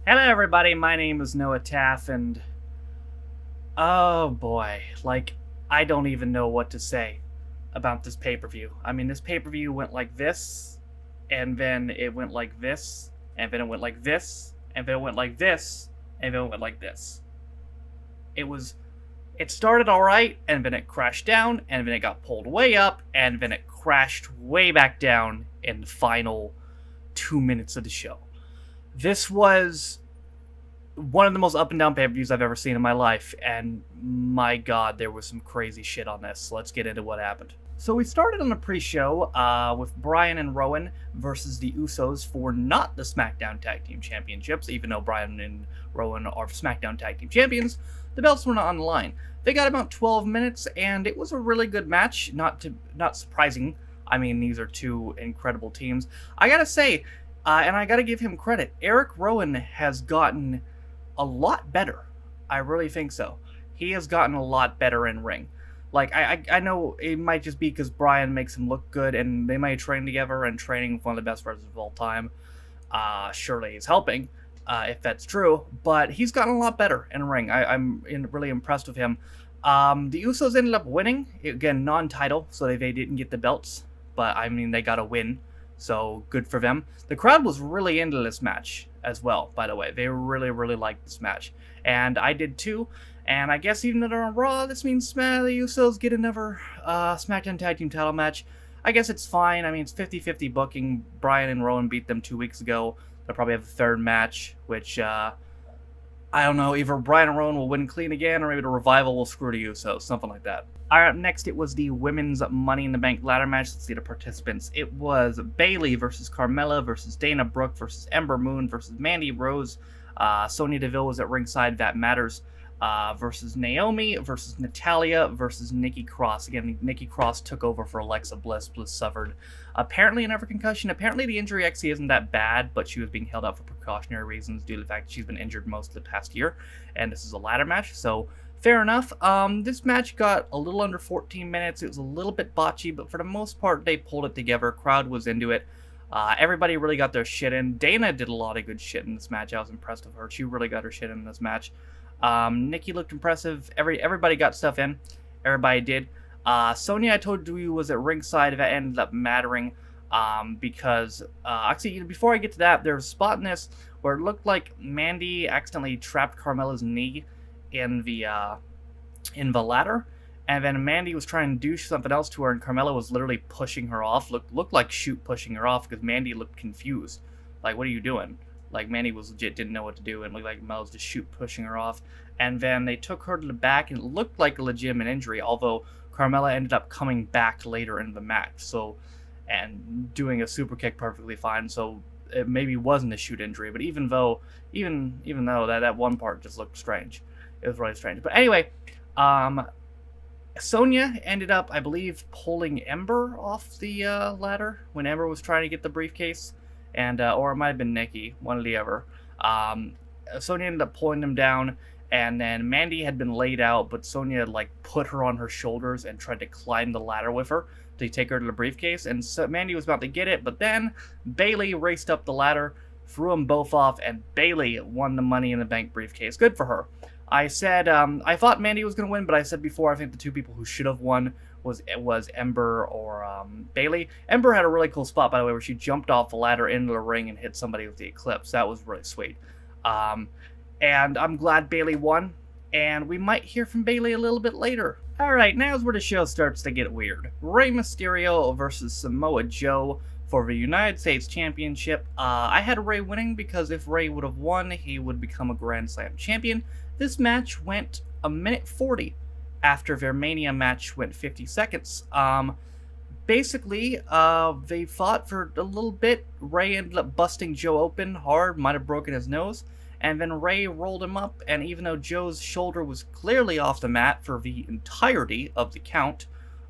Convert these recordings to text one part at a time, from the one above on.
Hello, everybody. My name is Noah Taff, and oh boy, I don't even know what to say about this pay per view. I mean, this pay per view went like this, and then it went like this, and then it went like this, and then it went like this, and then it went like this. It started alright, and then it crashed down, and then it got pulled way up, and then it crashed way back down in the final 2 minutes of the show. This was one of the most up and down pay-per-views I've ever seen in my life, and my god, there was some crazy shit on this. Let's get into what happened. So we started on the pre-show with Bryan and Rowan versus the Usos for not the SmackDown Tag Team Championships. Even though Bryan and Rowan are SmackDown Tag Team Champions, the belts were not on the line. They got about 12 minutes, and it was a really good match. Not surprising. I mean, these are two incredible teams. I gotta say, and I gotta give him credit, Eric Rowan has gotten a lot better. I really think so. He has gotten a lot better in ring. I know it might just be because Bryan makes him look good, and they might train together, and training with one of the best wrestlers of all time surely is helping, if that's true. But he's gotten a lot better in ring. I'm really impressed with him. The Usos ended up winning, again, non-title, so they didn't get the belts. But, I mean, they got a win, so good for them. The crowd was really into this match as well, by the way. They really, really liked this match. And I did too. And I guess even though they're on Raw, this means the Usos get another SmackDown Tag Team title match. I guess it's fine. I mean, it's 50-50 booking. Bryan and Rowan beat them 2 weeks ago. They'll probably have a third match, which, I don't know, either Bryan and Rowan will win clean again, or maybe the Revival will screw the Usos, something like that. Alright, next it was the Women's Money in the Bank ladder match. Let's see the participants. It was Bayley versus Carmella versus Dana Brooke versus Ember Moon versus Mandy Rose. Sonya Deville was at ringside, that matters. Versus Naomi versus Natalya versus Nikki Cross. Again, Nikki Cross took over for Alexa Bliss. Bliss suffered apparently another concussion. Apparently the injury actually isn't that bad, but she was being held out for precautionary reasons due to the fact that she's been injured most of the past year, and this is a ladder match, so fair enough. This match got a little under 14 minutes. It was a little bit botchy, but for the most part, they pulled it together. Crowd was into it. Everybody really got their shit in. Dana did a lot of good shit in this match. I was impressed with her. She really got her shit in this match. Nikki looked impressive. Everybody got stuff in. Everybody did. Sonya, I told you, was at ringside. That ended up mattering because actually, before I get to that, there was a spot in this where it looked like Mandy accidentally trapped Carmella's knee in the ladder, and then Mandy was trying to do something else to her, and Carmella was literally pushing her off. Looked like Shoot pushing her off, because Mandy looked confused. Like, what are you doing? Like, Mandy was legit, didn't know what to do, and looked like Mel was just Shoot pushing her off. And then they took her to the back, and it looked like a legitimate injury, although Carmella ended up coming back later in the match, and doing a super kick perfectly fine, so it maybe wasn't a Shoot injury. But even though that one part just looked strange, it was really strange. But anyway, Sonya ended up, I believe, pulling Ember off the ladder when Ember was trying to get the briefcase, and or it might have been Nikki, one or the other. Sonya ended up pulling them down, and then Mandy had been laid out, but Sonya put her on her shoulders and tried to climb the ladder with her to take her to the briefcase, and so Mandy was about to get it, but then Bayley raced up the ladder, threw them both off, and Bayley won the Money in the Bank briefcase. Good for her. I said, I thought Mandy was going to win, but I said before, I think the two people who should have won was Ember or Bayley. Ember had a really cool spot, by the way, where she jumped off the ladder into the ring and hit somebody with the Eclipse. That was really sweet. And I'm glad Bayley won, and we might hear from Bayley a little bit later. Alright, now's where the show starts to get weird. Rey Mysterio versus Samoa Joe for the United States Championship. I had Rey winning because if Rey would have won, he would become a Grand Slam champion. This match went a minute 40 after their Mania match went 50 seconds. Basically, they fought for a little bit. Rey ended up busting Joe open hard, might have broken his nose, and then Rey rolled him up, and even though Joe's shoulder was clearly off the mat for the entirety of the count,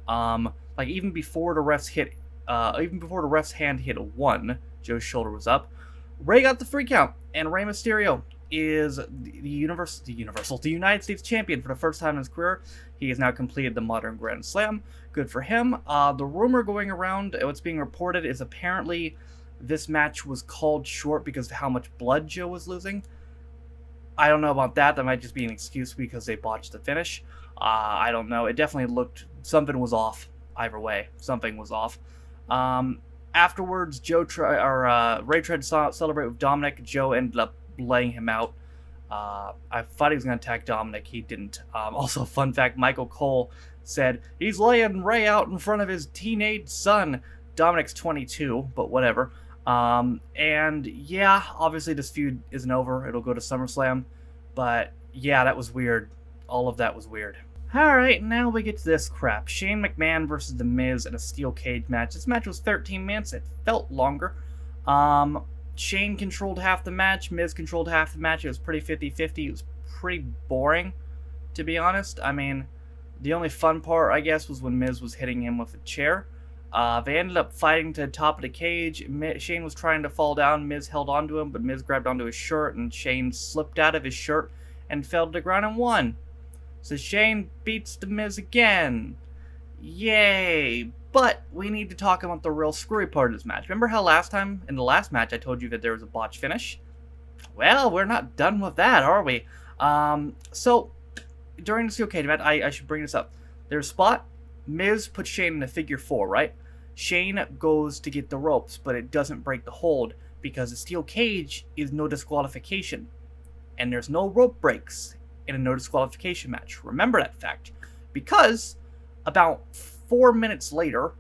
even before the ref's hand hit a 1, Joe's shoulder was up. Rey got the free count, and Rey Mysterio is the United States champion for the first time in his career. He has now completed the Modern Grand Slam. Good for him. The rumor going around, what's being reported, is apparently this match was called short because of how much blood Joe was losing. I don't know about that. That might just be an excuse because they botched the finish. I don't know. It definitely looked, something was off. Either way, something was off. Afterwards, Ray tried to celebrate with Dominic. Joe ended up laying him out. I thought he was going to attack Dominic. He didn't. Also, fun fact, Michael Cole said he's laying Ray out in front of his teenage son. Dominic's 22, but whatever. And yeah, obviously this feud isn't over. It'll go to SummerSlam. But yeah, that was weird. All of that was weird. Alright, now we get to this crap. Shane McMahon versus The Miz in a steel cage match. This match was 13 minutes. It felt longer. Shane controlled half the match. Miz controlled half the match. It was pretty 50-50. It was pretty boring, to be honest. I mean, the only fun part, I guess, was when Miz was hitting him with a chair. They ended up fighting to the top of the cage. Shane was trying to fall down. Miz held onto him, but Miz grabbed onto his shirt, and Shane slipped out of his shirt and fell to the ground and won. So Shane beats The Miz again. Yay! But we need to talk about the real screwy part of this match. Remember how last time, in the last match, I told you that there was a botch finish? Well, we're not done with that, are we? So, during the steel cage match, I should bring this up. There's a spot. Miz puts Shane in a figure 4, right? Shane goes to get the ropes, but it doesn't break the hold because the steel cage is no disqualification. And there's no rope breaks in a no disqualification match. Remember that fact. Because about 4 minutes later,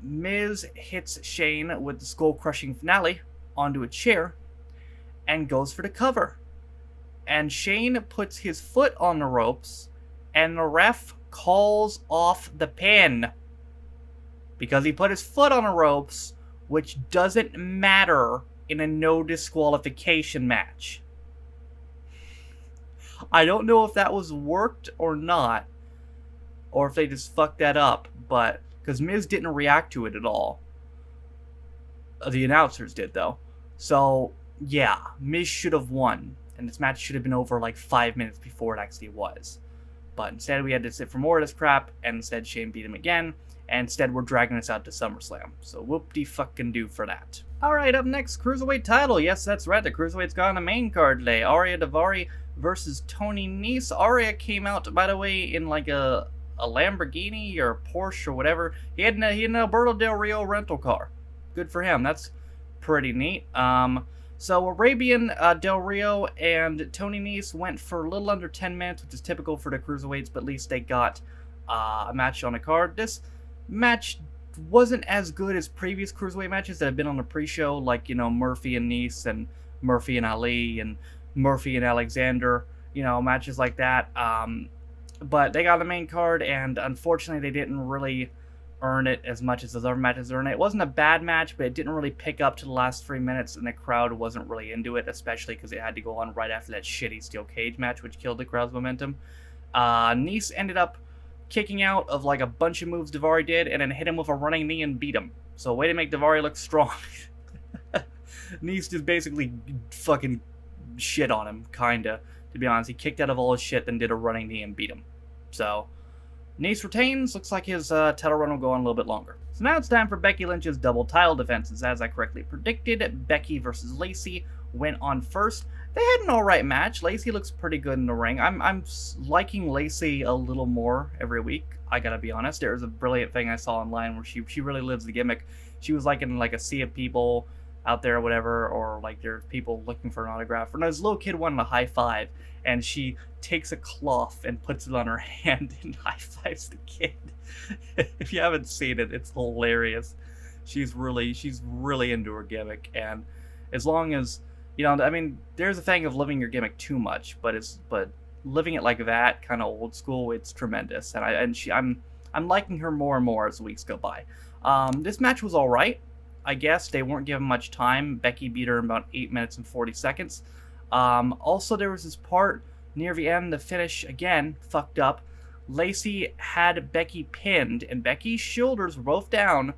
Miz hits Shane with the skull-crushing finale onto a chair and goes for the cover. And Shane puts his foot on the ropes, and the ref calls off the pin. Because he put his foot on the ropes, which doesn't matter in a no disqualification match. I don't know if that was worked or not, or if they just fucked that up, but because Miz didn't react to it at all. The announcers did, though. So, yeah, Miz should have won, and this match should have been over like 5 minutes before it actually was. But instead, we had to sit for more of this crap, and instead, Shane beat him again, and instead, we're dragging this out to SummerSlam. So, whoop-de-fucking-do for that. Alright, up next, Cruiserweight title. Yes, that's right, the Cruiserweight's got on the main card today. Ariya Daivari versus Tony Nese. Ariya came out, by the way, in like a Lamborghini or a Porsche or whatever. He had an Alberto Del Rio rental car. Good for him. That's pretty neat. So Arabian Del Rio and Tony Nese went for a little under 10 minutes, which is typical for the Cruiserweights, but at least they got a match on the card. This match wasn't as good as previous Cruiserweight matches that have been on the pre-show, like, Murphy and Nese and Murphy and Ali and Murphy and Alexander, matches like that. But they got the main card, and unfortunately they didn't really earn it as much as those other matches earned it. It wasn't a bad match, but it didn't really pick up to the last 3 minutes, and the crowd wasn't really into it, especially because it had to go on right after that shitty steel cage match, which killed the crowd's momentum. Nese ended up kicking out of like a bunch of moves Daivari did, and then hit him with a running knee and beat him. So way to make Daivari look strong. Nese just basically fucking shit on him, kinda, to be honest. He kicked out of all his shit, then did a running knee and beat him. So, Nese retains. Looks like his title run will go on a little bit longer. So now it's time for Becky Lynch's double title defenses. As I correctly predicted, Becky versus Lacey went on first. They had an alright match. Lacey looks pretty good in the ring. I'm liking Lacey a little more every week, I gotta be honest. There was a brilliant thing I saw online where she really lives the gimmick. She was like in like a sea of people out there or whatever, or like there's people looking for an autograph. And this little kid wanted a high five, and she takes a cloth and puts it on her hand and high fives the kid. If you haven't seen it, it's hilarious. She's really into her gimmick, and as long as there's a thing of living your gimmick too much, but living it like that, kind of old school, it's tremendous. And I'm liking her more and more as the weeks go by. This match was all right. I guess they weren't given much time. Becky beat her in about 8 minutes and 40 seconds. Also, there was this part near the end, the finish, again, fucked up. Lacey had Becky pinned, and Becky's shoulders were both down,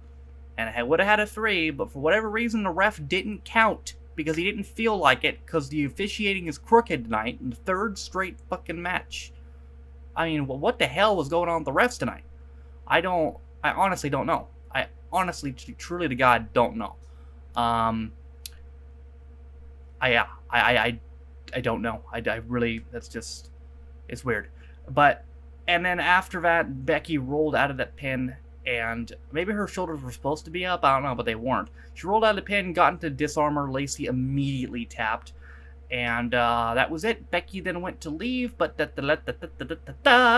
and I would have had a 3, but for whatever reason, the ref didn't count, because he didn't feel like it, because the officiating is crooked tonight, in the 3rd straight fucking match. I mean, what the hell was going on with the refs tonight? I honestly don't know. I honestly, truly to God, don't know. I I don't know. I really, that's just, it's weird. But, and then after that, Becky rolled out of that pin, and maybe her shoulders were supposed to be up, I don't know, but they weren't. She rolled out of the pin, got into disarmor, Lacey immediately tapped, and that was it. Becky then went to leave, but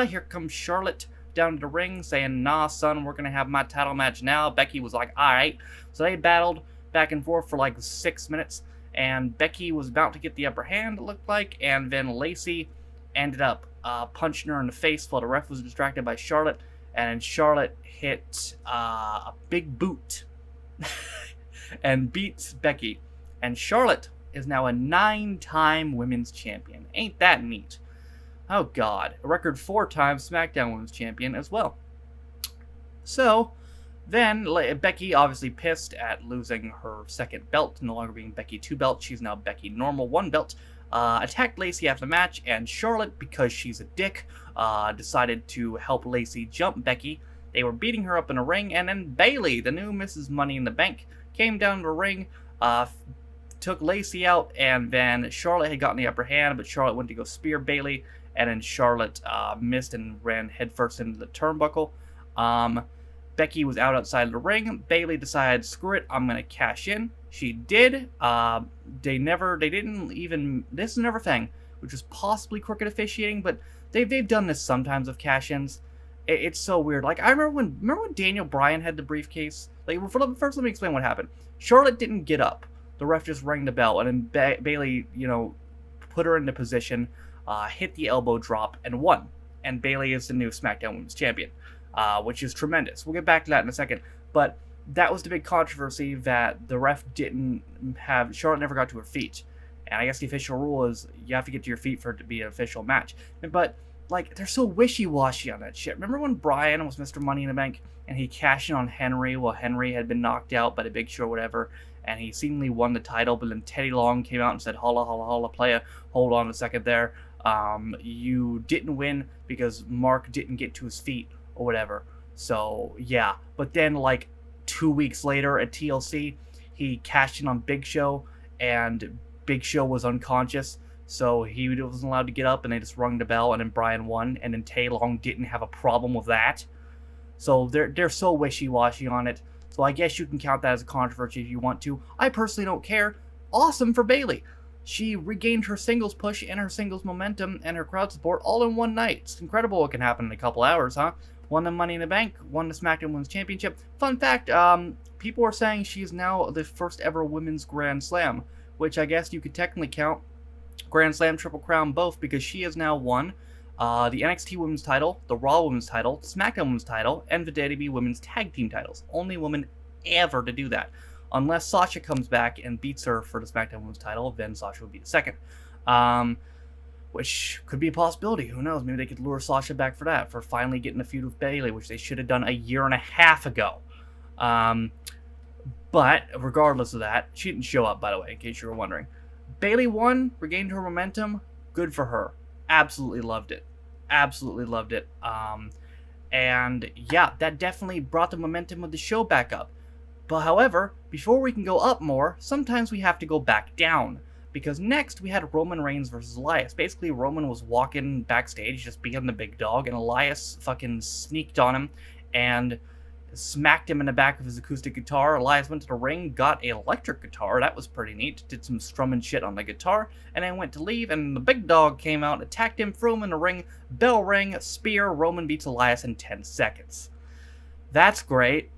here comes Charlotte down to the ring saying, nah, son, we're going to have my title match now. Becky was like, alright. So they battled back and forth for like 6 minutes, and Becky was about to get the upper hand, it looked like, and then Lacey ended up punching her in the face while the ref was distracted by Charlotte, and Charlotte hit a big boot and beats Becky. And Charlotte is now a 9-time women's champion. Ain't that neat? Oh god. A record 4-time SmackDown women's champion as well. So, then Becky, obviously pissed at losing her second belt, no longer being Becky 2 belt, she's now Becky normal 1 belt, attacked Lacey after the match, and Charlotte, because she's a dick, decided to help Lacey jump Becky. They were beating her up in a ring, and then Bayley, the new Mrs. Money in the Bank, came down the ring, took Lacey out, and then Charlotte had gotten the upper hand, but Charlotte went to go spear Bayley, and then Charlotte missed and ran headfirst into the turnbuckle. Becky was outside of the ring. Bayley decided, screw it, I'm gonna cash in. She did. This is another thing, which is possibly crooked officiating, but they've done this sometimes with cash-ins. It's so weird. Like, I remember when Daniel Bryan had the briefcase. Like, first let me explain what happened. Charlotte didn't get up. The ref just rang the bell, and then Bayley, put her into position, hit the elbow drop, and won. And Bayley is the new SmackDown Women's Champion, which is tremendous. We'll get back to that in a second. But that was the big controversy, that the ref didn't have... Charlotte never got to her feet. And I guess the official rule is you have to get to your feet for it to be an official match. But, like, they're so wishy-washy on that shit. Remember when Bryan was Mr. Money in the Bank, and he cashed in on Henry while Henry had been knocked out by the Big Show or whatever, and he seemingly won the title, but then Teddy Long came out and said, holla, holla, holla, playa, hold on a second there. You didn't win because Mark didn't get to his feet or whatever. So, yeah. But then, like, 2 weeks later at TLC, he cashed in on Big Show, and Big Show was unconscious, so he wasn't allowed to get up, and they just rung the bell, and then Bryan won, and then Teddy Long didn't have a problem with that. So they're so wishy-washy on it. So I guess you can count that as a controversy if you want to. I personally don't care. Awesome for Bayley. She regained her singles push and her singles momentum and her crowd support all in one night. It's incredible what can happen in a couple hours, huh? Won the Money in the Bank, won the SmackDown Women's Championship. Fun fact, people are saying she's now the first ever Women's Grand Slam, which I guess you could technically count Grand Slam, Triple Crown, both, because she has now won the NXT Women's title, the Raw Women's title, the SmackDown Women's title, and the WWE Women's Tag Team titles. Only woman ever to do that. Unless Sasha comes back and beats her for the SmackDown Women's title, then Sasha would be the second. Which could be a possibility. Who knows? Maybe they could lure Sasha back for that, for finally getting a feud with Bayley, which they should have done a year and a half ago. But regardless of that, she didn't show up, by the way, in case you were wondering. Bayley won, regained her momentum. Good for her. Absolutely loved it. Absolutely loved it. And yeah, that definitely brought the momentum of the show back up. But however, before we can go up more, sometimes we have to go back down. Because next we had Roman Reigns versus Elias. Basically, Roman was walking backstage, just being the big dog, and Elias fucking sneaked on him and smacked him in the back of his acoustic guitar. Elias went to the ring, got an electric guitar. That was pretty neat. Did some strumming shit on the guitar, and then went to leave, and the big dog came out, attacked him, threw him in the ring, bell ring, spear, Roman beats Elias in 10 seconds. That's great.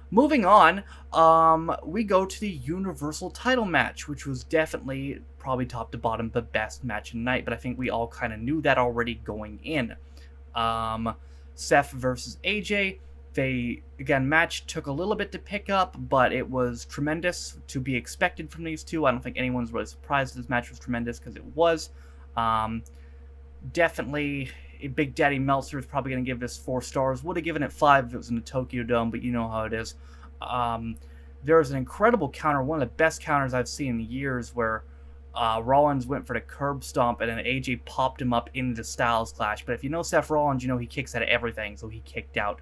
Moving on, we go to the Universal title match, which was definitely, probably top to bottom, the best match of the night, but I think we all kind of knew that already going in. Seth versus AJ. Match took a little bit to pick up, but it was tremendous, to be expected from these two. I don't think anyone's really surprised this match was tremendous, because it was. Definitely, Big Daddy Meltzer is probably going to give this 4 stars. Would have given it 5 if it was in the Tokyo Dome, but you know how it is. There was an incredible counter, one of the best counters I've seen in years, where Rollins went for the curb stomp, and then AJ popped him up into the Styles Clash. But if you know Seth Rollins, you know he kicks out of everything, so he kicked out.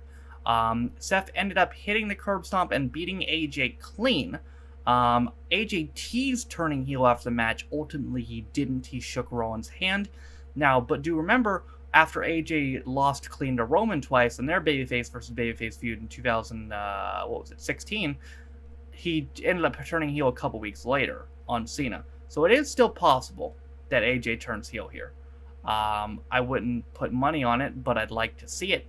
Seth ended up hitting the curb stomp and beating AJ clean. AJ teased turning heel after the match. Ultimately, he didn't. He shook Rollins' hand. Now, but do remember, after AJ lost clean to Roman twice in their babyface versus babyface feud in 2016, he ended up turning heel a couple weeks later on Cena. So it is still possible that AJ turns heel here. I wouldn't put money on it, but I'd like to see it.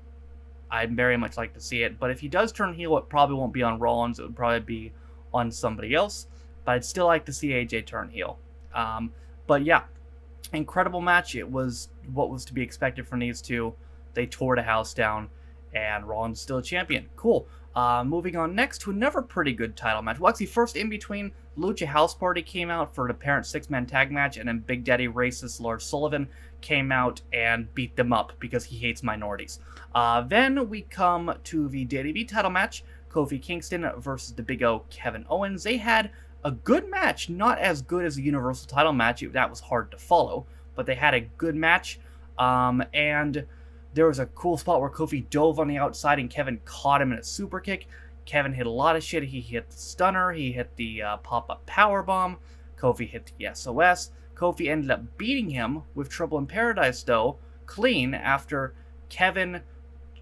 I'd very much like to see it. But if he does turn heel, it probably won't be on Rollins. It would probably be on somebody else. But I'd still like to see AJ turn heel. But yeah, incredible match. It was what was to be expected from these two. They tore the house down, and Rollins still a champion. Cool. Moving on next to another pretty good title match. Well, actually, first in between, Lucha House Party came out for the apparent six-man tag match, and then Big Daddy Racist Lars Sullivan came out and beat them up because he hates minorities. Then we come to the WWE title match, Kofi Kingston versus the Big O Kevin Owens. They had a good match, not as good as the Universal title match. That was hard to follow, but they had a good match, and there was a cool spot where Kofi dove on the outside and Kevin caught him in a super kick. Kevin hit a lot of shit. He hit the stunner. He hit the pop-up powerbomb. Kofi hit the SOS. Kofi ended up beating him with Trouble in Paradise, though, clean after Kevin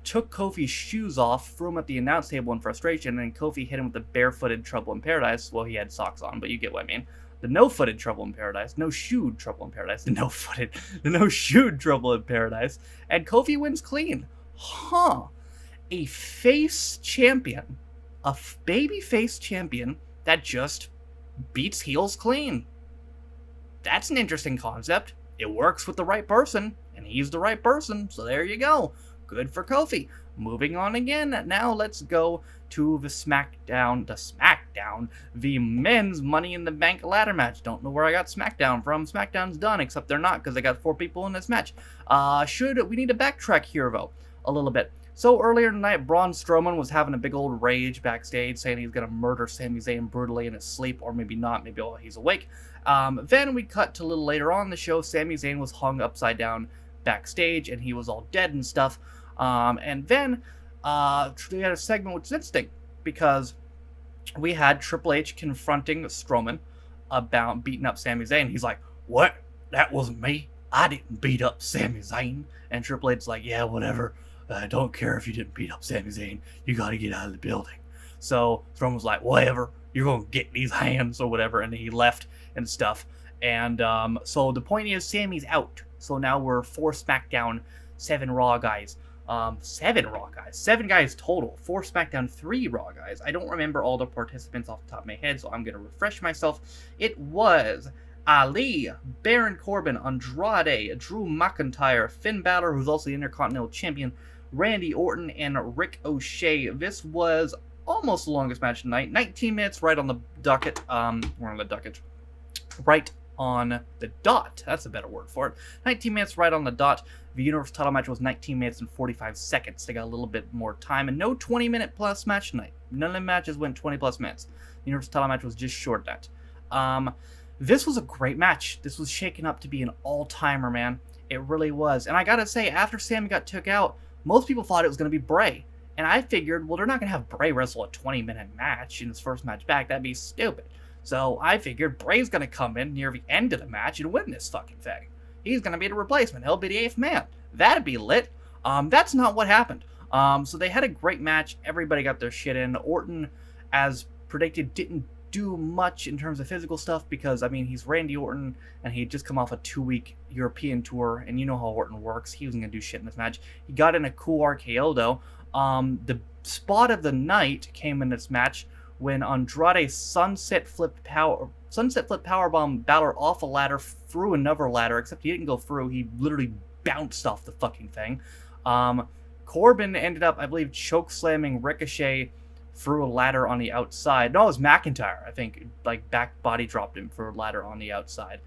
took Kofi's shoes off, threw him at the announce table in frustration, and Kofi hit him with the barefooted Trouble in Paradise. Well, he had socks on, but you get what I mean. The no-footed Trouble in Paradise. No-shoed Trouble in Paradise. The no-footed. The no-shoed Trouble in Paradise. And Kofi wins clean. Huh. A face champion. A baby face champion that just beats heels clean. That's an interesting concept. It works with the right person, and he's the right person, so there you go. Good for Kofi. Moving on again, now let's go to the SmackDown, the men's Money in the Bank ladder match. Don't know where I got SmackDown from. SmackDown's done, except they're not, because they got 4 people in this match. We need to backtrack here, though, a little bit. So earlier tonight, Braun Strowman was having a big old rage backstage, saying he's going to murder Sami Zayn brutally in his sleep, or maybe not, maybe while he's awake. Then we cut to a little later on in the show. Sami Zayn was hung upside down backstage, and he was all dead and stuff. And then they had a segment which is interesting, because we had Triple H confronting Strowman about beating up Sami Zayn. He's like, "What? That wasn't me. I didn't beat up Sami Zayn." And Triple H's like, "Yeah, whatever. I don't care if you didn't beat up Sami Zayn. You gotta get out of the building." So Strowman was like, "Whatever. You're gonna get these hands," or whatever. And he left and stuff. And so the point is, Sami's out. So now we're 4 SmackDown, 7 Raw guys. 7 Raw guys. 7 guys total. 4 SmackDown, 3 Raw guys. I don't remember all the participants off the top of my head, so I'm going to refresh myself. It was Ali, Baron Corbin, Andrade, Drew McIntyre, Finn Balor, who's also the Intercontinental Champion, Randy Orton, and Ricochet. This was almost the longest match tonight. 19 minutes right on the docket. We're on the docket. Right on the dot. That's a better word for it. 19 minutes right on the dot. The Universal title match was 19 minutes and 45 seconds. They got a little bit more time, and no 20-minute plus match tonight. None of the matches went 20 plus minutes. The Universal title match was just short of that. This was a great match. This was shaken up to be an all-timer, man. It really was. And I gotta say, after Sammy got took out, most people thought it was going to be Bray. And I figured, well, they're not going to have Bray wrestle a 20-minute match in his first match back. That'd be stupid. So I figured Bray's going to come in near the end of the match and win this fucking thing. He's going to be the replacement. He'll be the 8th man. That'd be lit. That's not what happened. So they had a great match. Everybody got their shit in. Orton, as predicted, didn't do much in terms of physical stuff because, I mean, he's Randy Orton, and he had just come off a 2-week European tour, and you know how Orton works. He wasn't going to do shit in this match. He got in a cool RKO, though. The spot of the night came in this match when Andrade sunset flipped powerbomb Balor off a ladder through another ladder, except he didn't go through. He literally bounced off the fucking thing. Corbin ended up, I believe, choke slamming Ricochet through a ladder on the outside. No, it was McIntyre, I think, like back body dropped him for a ladder on the outside.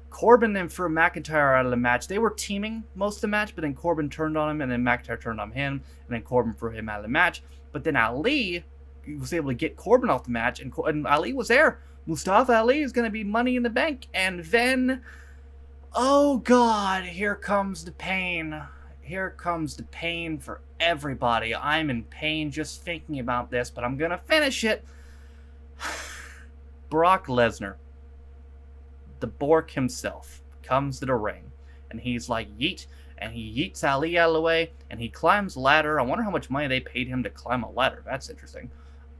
Corbin then threw McIntyre out of the match. They were teaming most of the match, but then Corbin turned on him, and then McIntyre turned on him, and then Corbin threw him out of the match. But then Ali was able to get Corbin off the match, and Ali was there. Mustafa Ali is going to be Money in the Bank. And then, oh God, here comes the pain. Here comes the pain for everybody. I'm in pain just thinking about this, but I'm going to finish it. Brock Lesnar, the Bork himself, comes to the ring, and he's like, yeet, and he yeets Ali out of the way, and he climbs a ladder. I wonder how much money they paid him to climb a ladder. That's interesting.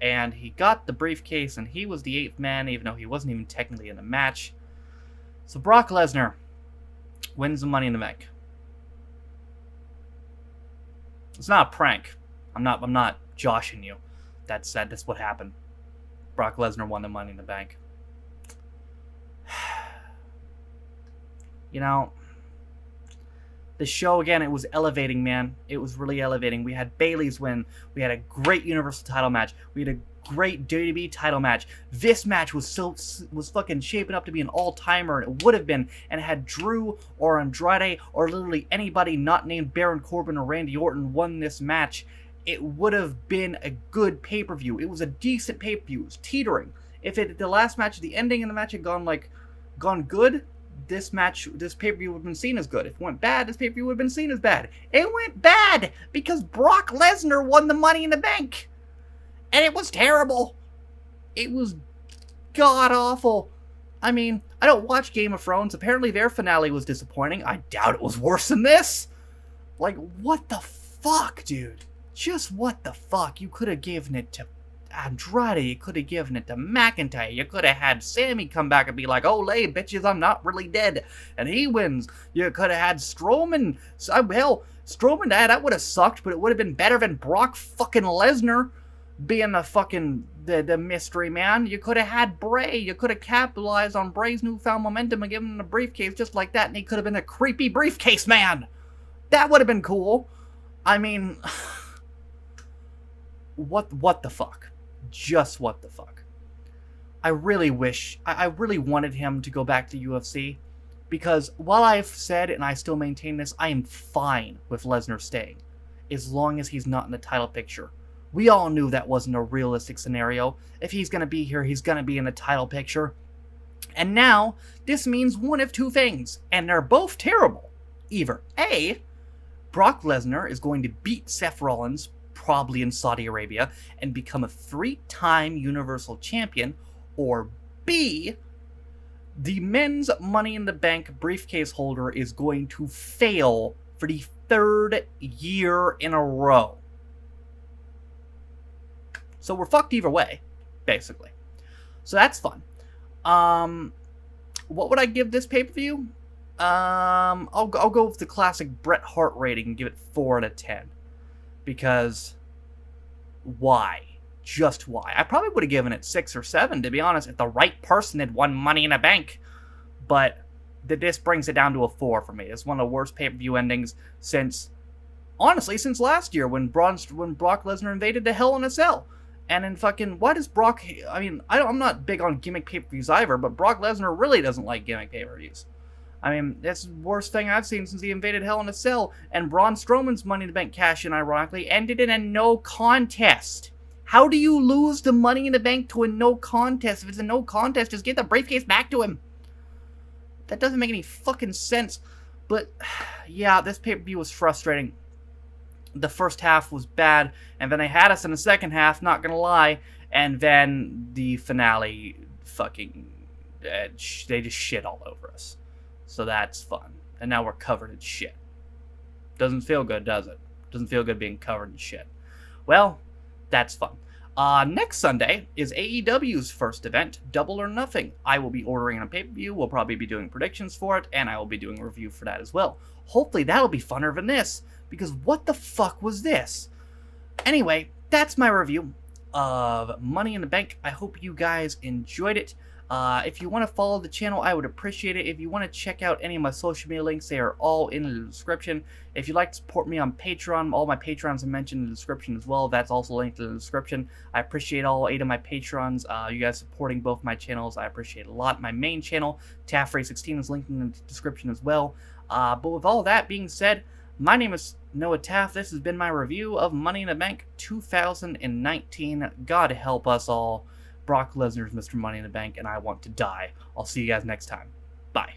And he got the briefcase, and he was the 8th man, even though he wasn't even technically in the match. So Brock Lesnar wins the Money in the Bank. It's not a prank. I'm not joshing you. That's what happened. Brock Lesnar won the Money in the Bank. You know, the show, again, it was elevating, man. It was really elevating. We had Bayley's win. We had a great Universal title match. We had a great WWE title match. This match was fucking shaping up to be an all-timer, and it would have been, and had Drew or Andrade or literally anybody not named Baron Corbin or Randy Orton won this match, it would have been a good pay-per-view. It was a decent pay-per-view. It was teetering. If the last match, the ending of the match had gone good, this pay-per-view would have been seen as good. If it went bad, this pay-per-view would have been seen as bad. It went bad because Brock Lesnar won the Money in the Bank. And it was terrible. It was god-awful. I mean, I don't watch Game of Thrones. Apparently their finale was disappointing. I doubt it was worse than this. Like, what the fuck, dude? Just what the fuck? You could have given it to Andrade, you could have given it to McIntyre, you could have had Sammy come back and be like, "Olay, bitches, I'm not really dead," and he wins. You could have had Strowman. Hell, Strowman, that would have sucked, but it would have been better than Brock fucking Lesnar being the mystery man. You could have had Bray. You could have capitalized on Bray's newfound momentum and given him a briefcase just like that, and he could have been a creepy briefcase man. That would have been cool. I mean, what the fuck? Just what the fuck? I really wanted him to go back to UFC, because while I've said, and I still maintain this, I am fine with Lesnar staying, as long as he's not in the title picture. We all knew that wasn't a realistic scenario. If he's going to be here, he's going to be in the title picture. And now, this means one of two things, and they're both terrible. Either A, Brock Lesnar is going to beat Seth Rollins, probably in Saudi Arabia, and become a 3-time Universal Champion, or B, the men's Money in the Bank briefcase holder is going to fail for the 3rd year in a row. So we're fucked either way, basically. So that's fun. What would I give this pay-per-view? I'll go with the classic Bret Hart rating and give it 4 out of 10. Because, why? Just why? I probably would have given it 6 or 7, to be honest, if the right person had won Money in the Bank. But this brings it down to a 4 for me. It's one of the worst pay-per-view endings since last year when Brock Lesnar invaded the Hell in a Cell. And then fucking, why does Brock... I mean, I'm not big on gimmick pay-per-views either, but Brock Lesnar really doesn't like gimmick pay-per-views. I mean, that's the worst thing I've seen since he invaded Hell in a Cell. And Braun Strowman's Money in the Bank cash-in, ironically, ended in a no contest. How do you lose the Money in the Bank to a no contest? If it's a no contest, just give the briefcase back to him. That doesn't make any fucking sense. But, yeah, this pay-per-view was frustrating. The first half was bad, and then they had us in the second half, not gonna lie, and then the finale fucking... they just shit all over us. So that's fun. And now we're covered in shit. Doesn't feel good, does it? Doesn't feel good being covered in shit. Well, that's fun. Next Sunday is AEW's first event, Double or Nothing. I will be ordering a pay-per-view, we'll probably be doing predictions for it, and I will be doing a review for that as well. Hopefully that'll be funner than this, because what the fuck was this? Anyway, that's my review of Money in the Bank. I hope you guys enjoyed it. If you want to follow the channel, I would appreciate it. If you want to check out any of my social media links, they are all in the description. If you'd like to support me on Patreon, all my Patrons are mentioned in the description as well. That's also linked in the description. I appreciate all 8 of my Patrons. You guys supporting both my channels, I appreciate it a lot. My main channel, TaffRay16, is linked in the description as well. But with all that being said, my name is Noah Taff. This has been my review of Money in the Bank 2019. God help us all. Brock Lesnar's Mr. Money in the Bank, and I want to die. I'll see you guys next time. Bye.